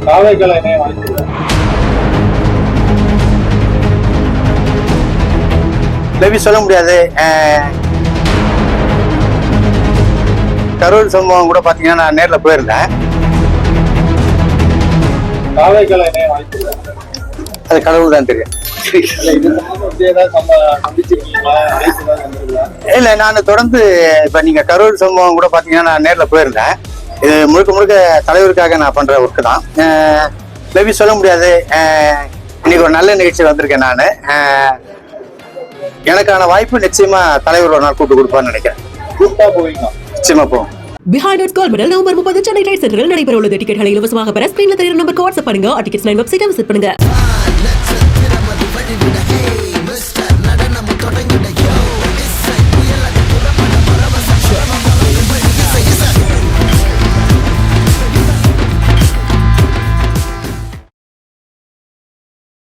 தாவேக்களை வாய்ப்பு மேபி சொல்ல முடியாது. கரூர் சம்பவம் கூட பாத்தீங்கன்னா நான் நேர்ல போயிருந்தேன். தாவேக்களை வாய்ப்பு அது கடவுள் தான் தெரியும். இல்ல நான் தொடர்ந்து இப்ப நீங்க கரூர் சம்பவம் கூட பாத்தீங்கன்னா நான் நேர்ல போயிருந்தேன். இது முழுக்க முழுக்க தலைவருக்காக நான் பண்ற ஒர்க்கு தான். மேபி சொல்ல முடியாது. இன்னைக்கு ஒரு நல்ல நிகழ்ச்சி வந்திருக்கேன் நான். எனக்கான வாய்ப்பு நிச்சயமா தலைவர் ஒரு நாள் கூப்பிட்டு கொடுப்பான்னு நினைக்கிறேன். நிச்சயமா போவோம். Behind Gold Medal November 30 Chennai trade சென்டரில் நடைபெற உள்ளது. டிக்கெட்களை இலவசமாக பெற ஸ்கிரீன்ல தெரியுற நம்பருக்கு வாட்ஸ்அப் பண்ணுங்க. டிக்கெட்ஸ் 9 வெப்சைட்டை விசிட் பண்ணுங்க.